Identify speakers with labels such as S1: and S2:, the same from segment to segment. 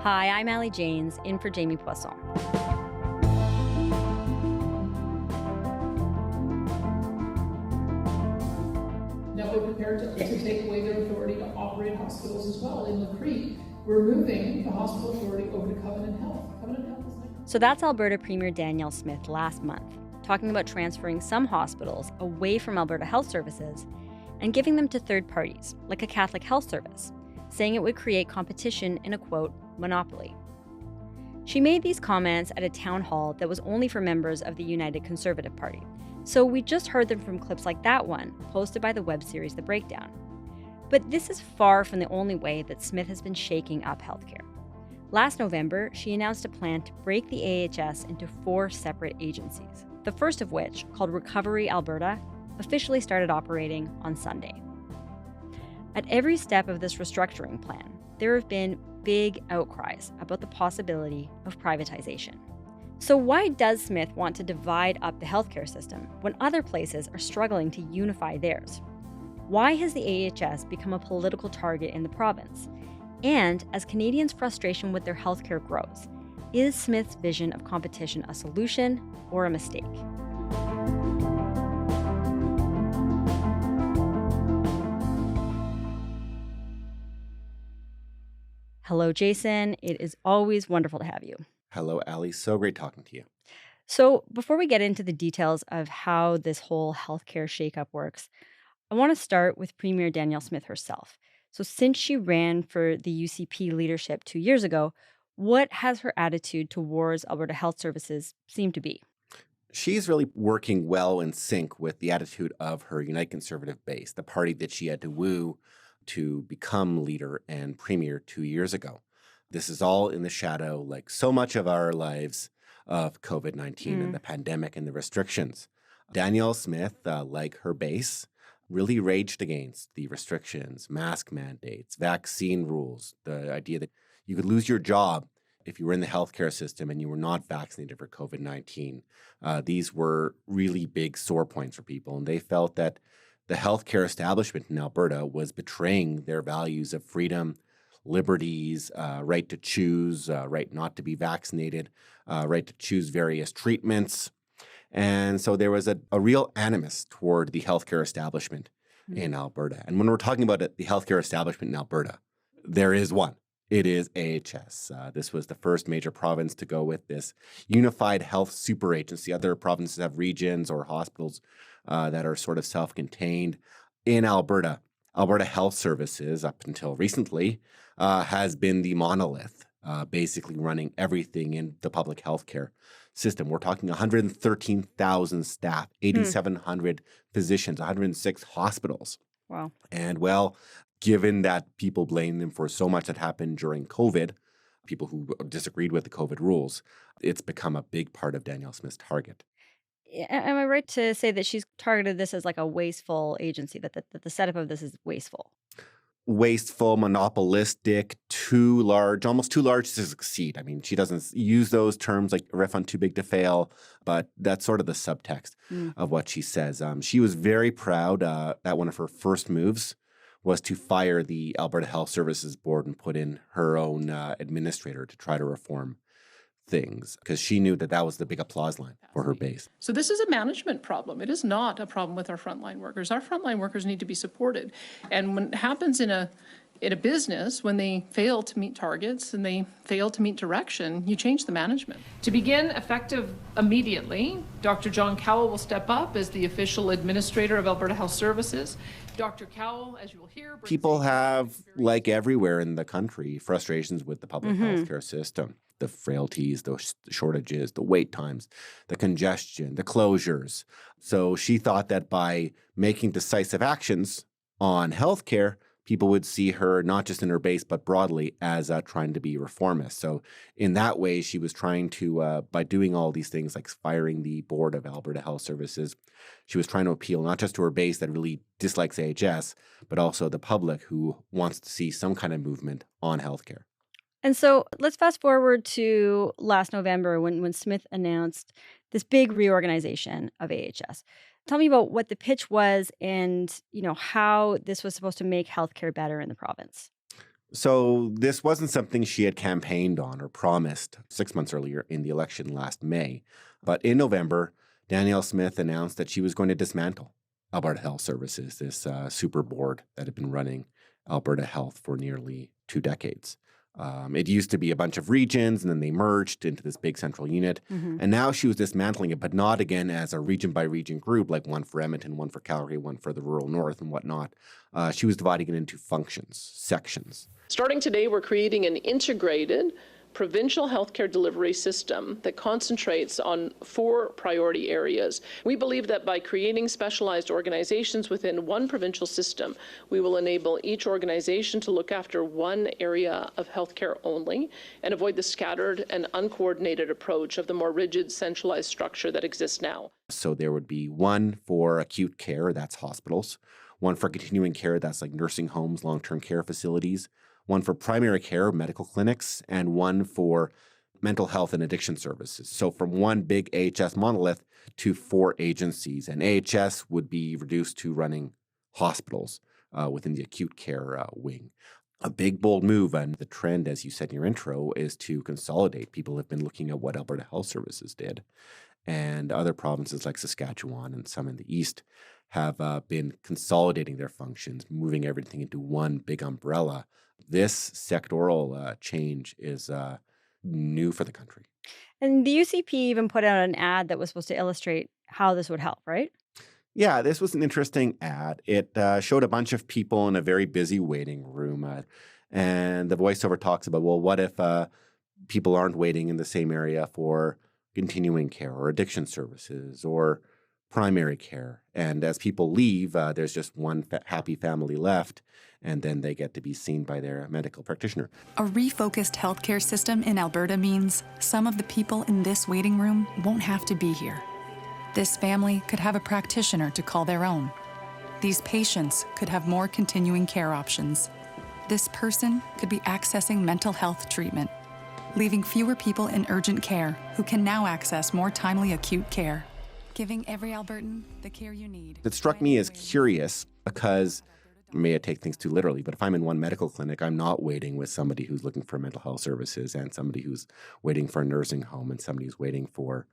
S1: Hi, I'm Allie Janes, in for Jamie Poisson.
S2: Now we're prepared to take away their authority to operate hospitals as well. In La Crete, we're moving the hospital authority over to Covenant Health. Covenant Health is like...
S1: So that's Alberta Premier Danielle Smith last month, talking about transferring some hospitals away from Alberta Health Services and giving them to third parties, like a Catholic health service, saying it would create competition in a, quote, monopoly. She made these comments at a town hall that was only for members of the United Conservative Party. So we just heard them from clips like that one, posted by the web series The Breakdown. But this is far from the only way that Smith has been shaking up healthcare. Last November, she announced a plan to break the AHS into 4 separate agencies, the first of which, called Recovery Alberta, officially started operating on Sunday. At every step of this restructuring plan, there have been big outcries about the possibility of privatization. So why does Smith want to divide up the healthcare system when other places are struggling to unify theirs? Why has the AHS become a political target in the province? And as Canadians' frustration with their healthcare grows, is Smith's vision of competition a solution or a mistake? Hello, Jason. It is always wonderful to have you.
S3: Hello, Allie. So great talking to you.
S1: So before we get into the details of how this whole healthcare shakeup works, I want to start with Premier Danielle Smith herself. So since she ran for the UCP leadership 2 years ago, what has her attitude towards Alberta Health Services seemed to be?
S3: She's really working well in sync with the attitude of her United Conservative base, the party that she had to woo to become leader and premier 2 years ago. This is all in the shadow, like so much of our lives, of COVID-19 and the pandemic and the restrictions. Danielle Smith, like her base, really raged against the restrictions, mask mandates, vaccine rules, the idea that you could lose your job if you were in the healthcare system and you were not vaccinated for COVID-19. These were really big sore points for people, and they felt that the healthcare establishment in Alberta was betraying their values of freedom, liberties, right to choose, right not to be vaccinated, right to choose various treatments. And so there was a real animus toward the healthcare establishment in Alberta. And when we're talking about the healthcare establishment in Alberta, there is one. It is AHS. This was the first major province to go with this unified health super agency. Other provinces have regions or hospitals that are sort of self-contained. In Alberta, Alberta Health Services, up until recently, has been the monolith, basically running everything in the public healthcare system. We're talking 113,000 staff, 8,700 physicians, 106 hospitals.
S1: Wow.
S3: And well, given that people blame them for so much that happened during COVID, people who disagreed with the COVID rules, it's become a big part of Danielle Smith's target.
S1: Am I right to say that she's targeted this as like a wasteful agency, that the setup of this is wasteful?
S3: Wasteful, monopolistic, too large, almost too large to succeed. I mean, she doesn't use those terms like a riff on too big to fail, but that's sort of the subtext of what she says. She was very proud that one of her first moves was to fire the Alberta Health Services Board and put in her own administrator to try to reform things, because she knew that that was the big applause line for her base.
S2: So this is a management problem. It is not a problem with our frontline workers. Our frontline workers need to be supported. And when it happens in a business, when they fail to meet targets and they fail to meet direction, you change the management.
S4: To begin, effective immediately, Dr. John Cowell will step up as the official administrator of Alberta Health Services. Dr. Cowell, as you will hear...
S3: People have, like everywhere in the country, frustrations with the public healthcare system. The frailties, the shortages, the wait times, the congestion, the closures. So she thought that by making decisive actions on healthcare, people would see her not just in her base, but broadly as trying to be reformist. So in that way, she was trying to, by doing all these things like firing the board of Alberta Health Services, she was trying to appeal not just to her base that really dislikes AHS, but also the public who wants to see some kind of movement on healthcare.
S1: And so let's fast forward to last November when Smith announced this big reorganization of AHS. Tell me about what the pitch was and, how this was supposed to make healthcare better in the province.
S3: So this wasn't something she had campaigned on or promised 6 months earlier in the election last May. But in November, Danielle Smith announced that she was going to dismantle Alberta Health Services, this super board that had been running Alberta Health for nearly 2 decades. It used to be a bunch of regions, and then they merged into this big central unit. And now she was dismantling it, but not again as a region-by-region group, like one for Edmonton, one for Calgary, one for the rural north and whatnot. She was dividing it into functions, sections.
S5: Starting today, we're creating an integrated provincial healthcare delivery system that concentrates on 4 priority areas. We believe that by creating specialized organizations within one provincial system, we will enable each organization to look after one area of healthcare only and avoid the scattered and uncoordinated approach of the more rigid, centralized structure that exists now.
S3: So there would be one for acute care, that's hospitals, one for continuing care, that's like nursing homes, long-term care facilities, one for primary care, medical clinics, and one for mental health and addiction services. So from one big AHS monolith to 4 agencies. And AHS would be reduced to running hospitals within the acute care wing. A big, bold move, and the trend, as you said in your intro, is to consolidate. People have been looking at what Alberta Health Services did. And other provinces like Saskatchewan and some in the east have been consolidating their functions, moving everything into one big umbrella. This sectoral change is new for the country.
S1: And the UCP even put out an ad that was supposed to illustrate how this would help, right?
S3: Yeah, this was an interesting ad. It showed a bunch of people in a very busy waiting room. And the voiceover talks about, well, what if people aren't waiting in the same area for continuing care or addiction services or primary care? And as people leave, there's just one happy family left, and then they get to be seen by their medical practitioner.
S6: A refocused healthcare system in Alberta means some of the people in this waiting room won't have to be here. This family could have a practitioner to call their own. These patients could have more continuing care options. This person could be accessing mental health treatment, leaving fewer people in urgent care who can now access more timely acute care, giving every Albertan the care you need.
S3: It struck me as curious because, may I take things too literally, but if I'm in one medical clinic, I'm not waiting with somebody who's looking for mental health services and somebody who's waiting for a nursing home and somebody who's waiting for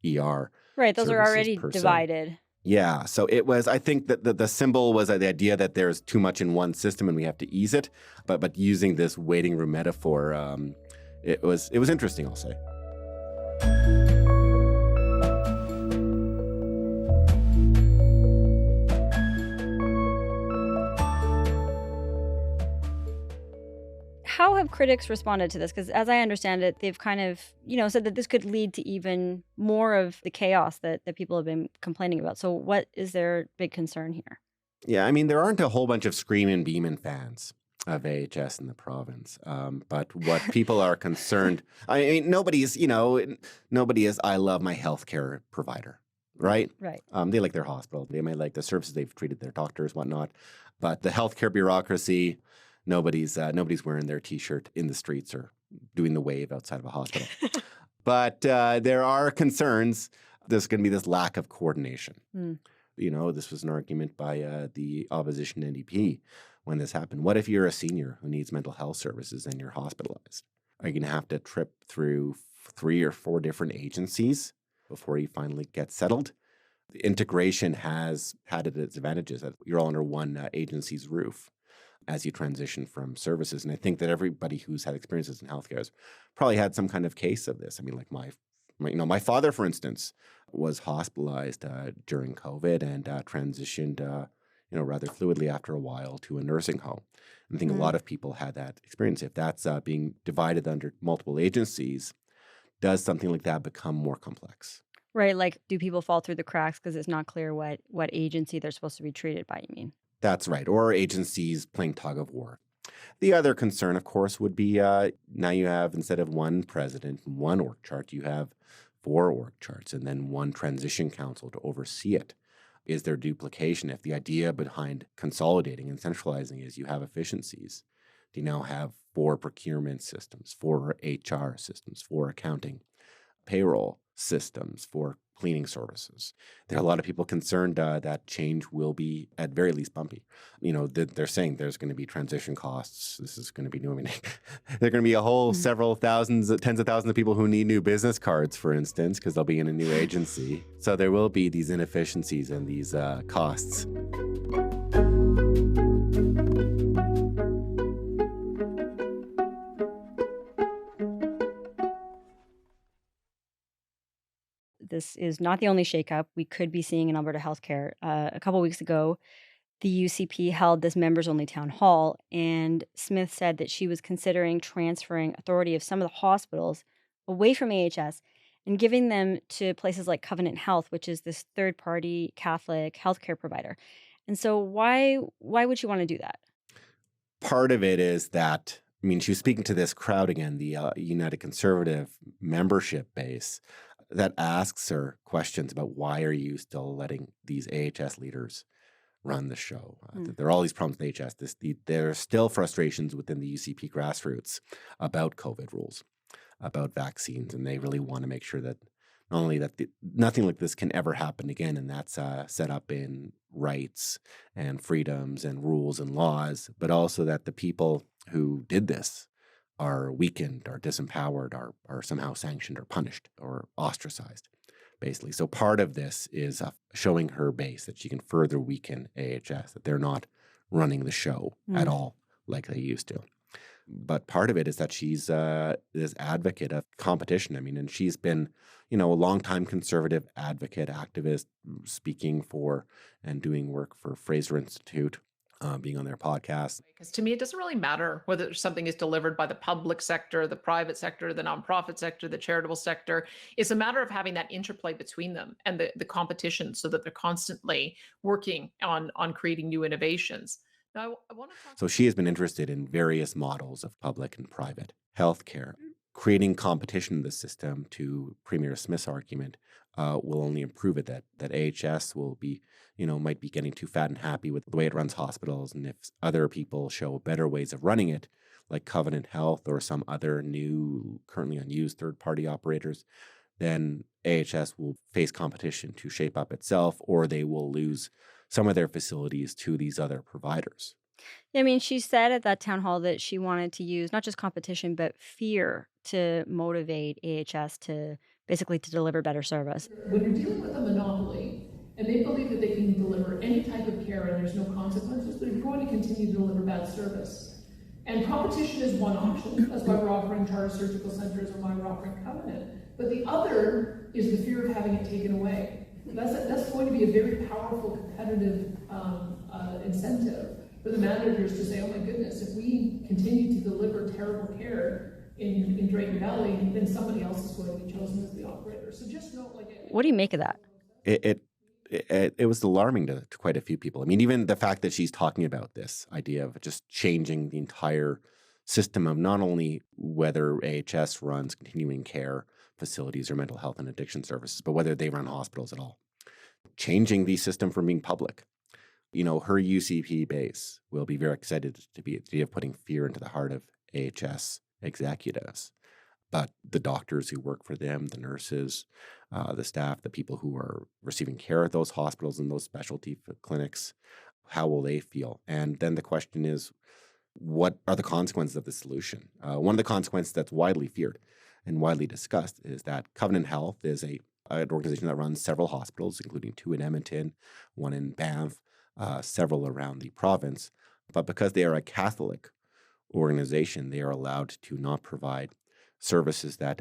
S3: ER.
S1: Right, those are already divided.
S3: Yeah, so it was, I think that the symbol was the idea that there's too much in one system and we have to ease it, but using this waiting room metaphor, it was interesting, I'll say.
S1: How have critics responded to this? Because as I understand it, they've kind of, said that this could lead to even more of the chaos that people have been complaining about. So what is their big concern here?
S3: Yeah, I mean, there aren't a whole bunch of screaming Beeman fans of AHS in the province. But what people are concerned, I mean, nobody is, I love my healthcare provider, right?
S1: Right.
S3: They like their hospital. They may like the services they've treated their doctors, whatnot. But the healthcare bureaucracy, nobody's wearing their T-shirt in the streets or doing the wave outside of a hospital. But there are concerns. There's going to be this lack of coordination. This was an argument by the opposition NDP when this happened. What if you're a senior who needs mental health services and you're hospitalized? Are you going to have to trip through 3 or 4 different agencies before you finally get settled? The integration has had its advantages that you're all under one agency's roof as you transition from services. And I think that everybody who's had experiences in healthcare has probably had some kind of case of this. I mean, like my father, for instance, was hospitalized during COVID and transitioned, rather fluidly after a while to a nursing home. And I think a lot of people had that experience. If that's being divided under multiple agencies, does something like that become more complex?
S1: Right, like do people fall through the cracks because it's not clear what agency they're supposed to be treated by, you mean?
S3: That's right, or agencies playing tug of war. The other concern, of course, would be now you have, instead of one president and one org chart, you have 4 org charts and then one transition council to oversee it. Is there duplication? If the idea behind consolidating and centralizing is you have efficiencies, do you now have 4 procurement systems, 4 HR systems, 4 accounting, payroll systems, 4 cleaning services. There are a lot of people concerned that change will be at very least bumpy. They're saying there's going to be transition costs. This is going to be new. I mean, there are going to be a whole several thousands, tens of thousands of people who need new business cards, for instance, because they'll be in a new agency. So there will be these inefficiencies and these costs.
S1: This is not the only shakeup we could be seeing in Alberta healthcare. A couple weeks ago, the UCP held this members-only town hall, and Smith said that she was considering transferring authority of some of the hospitals away from AHS and giving them to places like Covenant Health, which is this third-party Catholic healthcare provider. And so why would she want to do that?
S3: Part of it is that, she was speaking to this crowd again, the United Conservative membership base, that asks her questions about why are you still letting these AHS leaders run the show. There are all these problems with AHS. There are still frustrations within the UCP grassroots about COVID rules, about vaccines, and they really want to make sure that not only that nothing like this can ever happen again, and that's set up in rights and freedoms and rules and laws, but also that the people who did this are weakened, are disempowered, are somehow sanctioned or punished or ostracized, basically. So part of this is showing her base that she can further weaken AHS, that they're not running the show at all like they used to. But part of it is that she's this advocate of competition. And she's been, a longtime conservative advocate, activist, speaking for and doing work for Fraser Institute, being on their podcast.
S4: Because to me, it doesn't really matter whether something is delivered by the public sector, the private sector, the nonprofit sector, the charitable sector. It's a matter of having that interplay between them and the competition so that they're constantly working on creating new innovations. Now, I want to talk.
S3: So she has been interested in various models of public and private healthcare. Creating competition in the system, to Premier Smith's argument, will only improve it, that AHS will be, might be getting too fat and happy with the way it runs hospitals. And if other people show better ways of running it, like Covenant Health or some other new, currently unused third-party operators, then AHS will face competition to shape up itself, or they will lose some of their facilities to these other providers.
S1: Yeah, she said at that town hall that she wanted to use not just competition, but fear to motivate AHS to deliver better service.
S2: When you're dealing with a monopoly, and they believe that they can deliver any type of care and there's no consequences, they're going to continue to deliver bad service. And competition is one option. That's why we're offering charter surgical centers and why we're offering Covenant. But the other is the fear of having it taken away. That's going to be a very powerful competitive incentive for the managers to say, oh my goodness, if we continue to deliver terrible care in Drayton Valley, then somebody else is going to be chosen as the operator. So just know,
S1: what do you make of that?
S3: It was alarming to quite a few people. Even the fact that she's talking about this idea of just changing the entire system of not only whether AHS runs continuing care facilities or mental health and addiction services, but whether they run hospitals at all. Changing the system from being public. Her UCP base will be very excited to be putting fear into the heart of AHS executives. But the doctors who work for them, the nurses, the staff, the people who are receiving care at those hospitals and those specialty clinics, how will they feel? And then the question is, what are the consequences of the solution? One of the consequences that's widely feared and widely discussed is that Covenant Health is an organization that runs several hospitals, including 2 in Edmonton, 1 in Banff, several around the province. But because they are a Catholic organization, they are allowed to not provide services that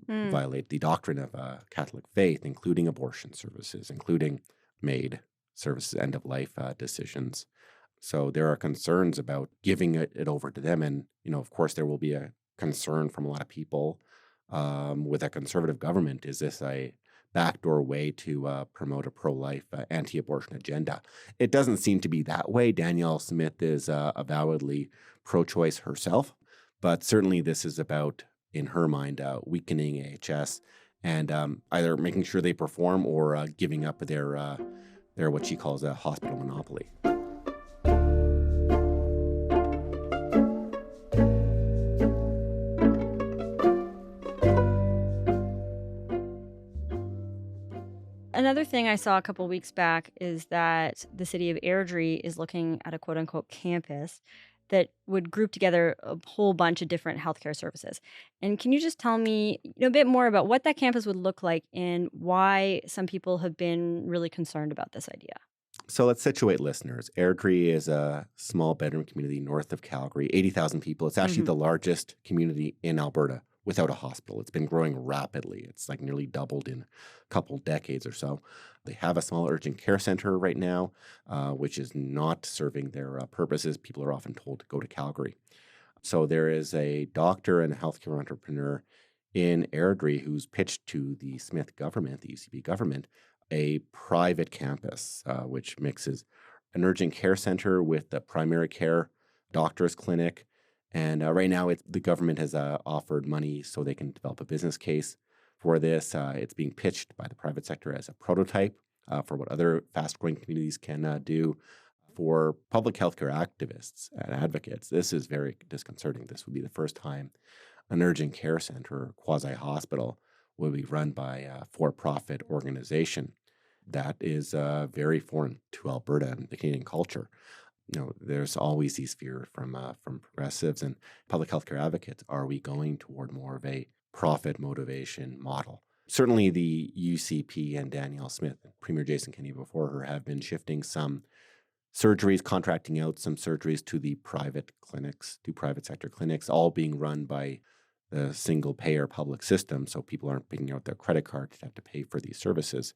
S3: violate the doctrine of Catholic faith, including abortion services, including MAID services, end-of-life decisions. So there are concerns about giving it over to them. And, of course, there will be a concern from a lot of people with a conservative government. Is this a backdoor way to promote a pro-life, anti-abortion agenda? It doesn't seem to be that way. Danielle Smith is avowedly pro-choice herself, but certainly this is about, in her mind, weakening AHS and either making sure they perform or giving up their what she calls a hospital monopoly.
S1: Another thing I saw a couple weeks back is that the city of Airdrie is looking at a quote unquote campus that would group together a whole bunch of different healthcare services. And can you just tell me a bit more about what that campus would look like and why some people have been really concerned about this idea?
S3: So let's situate listeners. Airdrie is a small bedroom community north of Calgary, 80,000 people. It's actually the largest community in Alberta without a hospital. It's been growing rapidly. It's like nearly doubled in a couple decades or so. They have a small urgent care center right now, which is not serving their purposes. People are often told to go to Calgary. So there is a doctor and a healthcare entrepreneur in Airdrie who's pitched to the Smith government, the UCP government, a private campus, which mixes an urgent care center with a primary care doctor's clinic. And right now, the government has offered money so they can develop a business case for this. It's being pitched by the private sector as a prototype for what other fast-growing communities can do. For public healthcare activists and advocates, this is very disconcerting. This would be the first time an urgent care center or quasi-hospital will be run by a for-profit organization. That is very foreign to Alberta and the Canadian culture. There's always these fears from progressives and public healthcare advocates. Are we going toward more of a profit motivation model? Certainly the UCP and Danielle Smith, and Premier Jason Kenney before her, have been shifting some surgeries, contracting out some surgeries to the private clinics, to private sector clinics, all being run by the single payer public system, so people aren't picking out their credit card to have to pay for these services.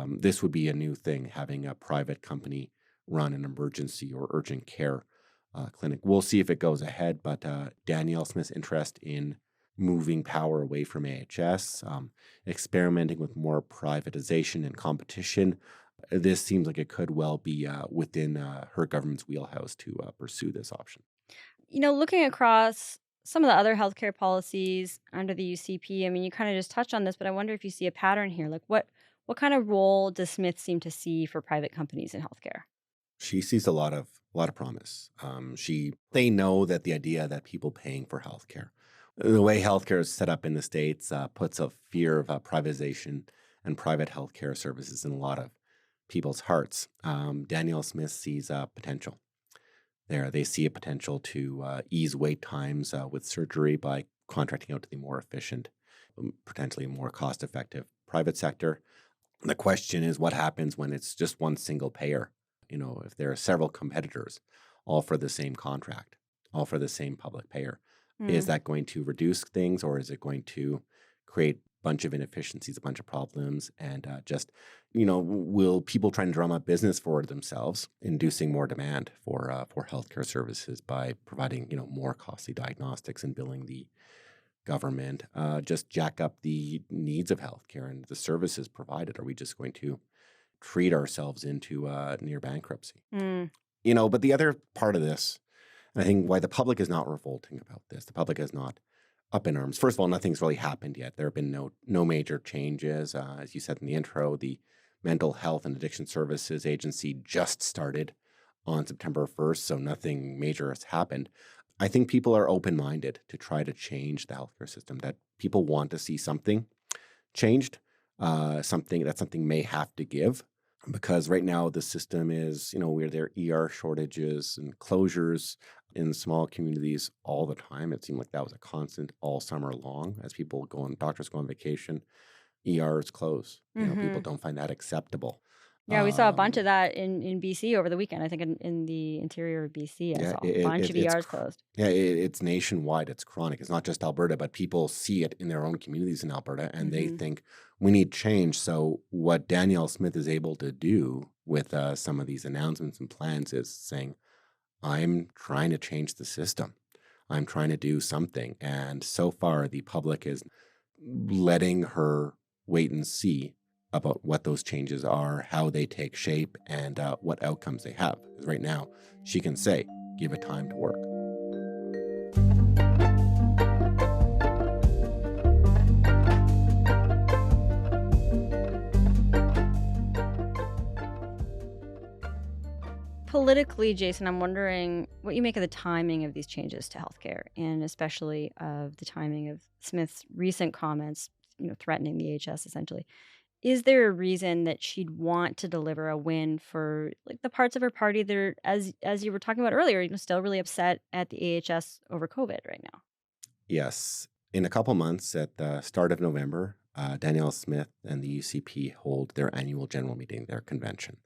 S3: This would be a new thing, having a private company run an emergency or urgent care clinic. We'll see if it goes ahead, but Danielle Smith's interest in moving power away from AHS, experimenting with more privatization and competition, this seems like it could well be within her government's wheelhouse to pursue this option.
S1: Looking across some of the other healthcare policies under the UCP, I mean, you kind of just touched on this, but I wonder if you see a pattern here. Like what kind of role does Smith seem to see for private companies in healthcare?
S3: She sees a lot of promise. They know that the idea that people paying for healthcare, the way healthcare is set up in the States, puts a fear of privatization and private healthcare services in a lot of people's hearts. Danielle Smith sees potential there. They see a potential to ease wait times with surgery by contracting out to the more efficient, potentially more cost-effective private sector. The question is, what happens when it's just one single payer? If there are several competitors, all for the same contract, all for the same public payer, is that going to reduce things, or is it going to create a bunch of inefficiencies, a bunch of problems, and will people try to drum up business for themselves, inducing more demand for healthcare services by providing more costly diagnostics and billing the government, just jack up the needs of healthcare and the services provided? Are we just going to treat ourselves into near bankruptcy? But the other part of this, and I think why the public is not revolting about this, the public is not up in arms. First of all, nothing's really happened yet. There have been no major changes. As you said in the intro, the Mental Health and Addiction Services Agency just started on September 1st, so nothing major has happened. I think people are open-minded to try to change the healthcare system, that people want to see something changed, something may have to give, because right now the system is, where there are ER shortages and closures in small communities all the time. It seemed like that was a constant all summer long as doctors go on vacation, ERs close. People don't find that acceptable.
S1: Yeah, we saw a bunch of that in BC over the weekend. I think in the interior of BC, I saw a bunch of ERs closed.
S3: Yeah, it's nationwide. It's chronic. It's not just Alberta, but people see it in their own communities in Alberta, and they think we need change. So what Danielle Smith is able to do with some of these announcements and plans is saying, I'm trying to change the system. I'm trying to do something. And so far, the public is letting her wait and see about what those changes are, how they take shape, and what outcomes they have. Because right now, she can say, give it time to work.
S1: Politically, Jason, I'm wondering what you make of the timing of these changes to healthcare, and especially of the timing of Smith's recent comments, threatening the AHS essentially. Is there a reason that she'd want to deliver a win for like the parts of her party that are, as you were talking about earlier, still really upset at the AHS over COVID right now?
S3: Yes. In a couple months, at the start of November, Danielle Smith and the UCP hold their annual general meeting, their convention.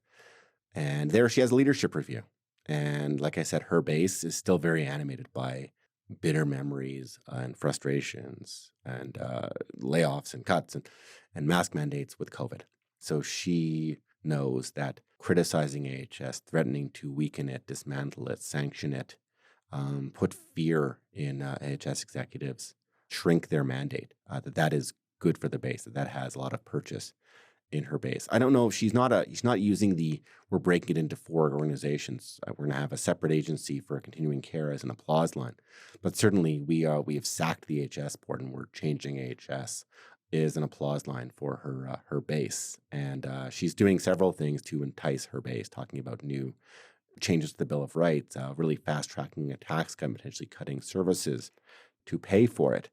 S3: And there she has a leadership review. And like I said, her base is still very animated by bitter memories and frustrations and layoffs and cuts and mask mandates with COVID. So she knows that criticizing AHS, threatening to weaken it, dismantle it, sanction it, put fear in AHS executives, shrink their mandate, that is good for the base, that has a lot of purchase in her base. I don't know if she's not using we're breaking it into 4 organizations. We're going to have a separate agency for continuing care as an applause line. But certainly we have sacked the AHS board and we're changing AHS is an applause line for her base. And she's doing several things to entice her base, talking about new changes to the Bill of Rights, really fast-tracking a tax cut, potentially cutting services to pay for it.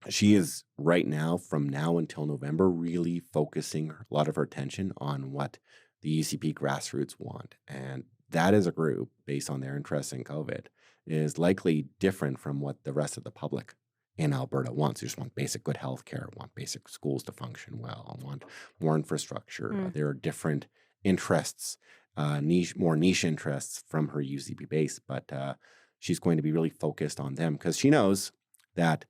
S3: She is right now, from now until November, really focusing a lot of her attention on what the UCP grassroots want. And that is a group, based on their interest in COVID, is likely different from what the rest of the public in Alberta wants. They just want basic good health care, want basic schools to function well, want more infrastructure. There are different interests, more niche interests from her UCP base, but she's going to be really focused on them because she knows that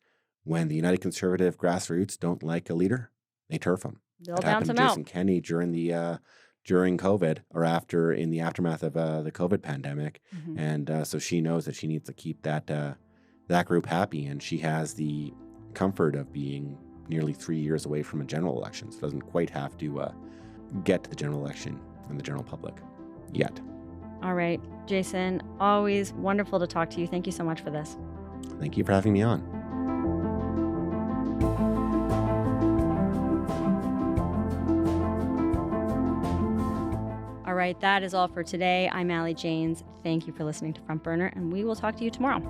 S3: when the United Conservative grassroots don't like a leader, they turf him.
S1: They'll
S3: It
S1: bounce
S3: happened
S1: him
S3: to
S1: out.
S3: Jason Kenney during COVID or in the aftermath of the COVID pandemic. And so she knows that she needs to keep that group happy. And she has the comfort of being nearly 3 years away from a general election. So doesn't quite have to get to the general election and the general public yet.
S1: All right, Jason, always wonderful to talk to you. Thank you so much for this.
S3: Thank you for having me on.
S1: All right, that is all for today. I'm Allie Janes. Thank you for listening to Front Burner, and we will talk to you tomorrow.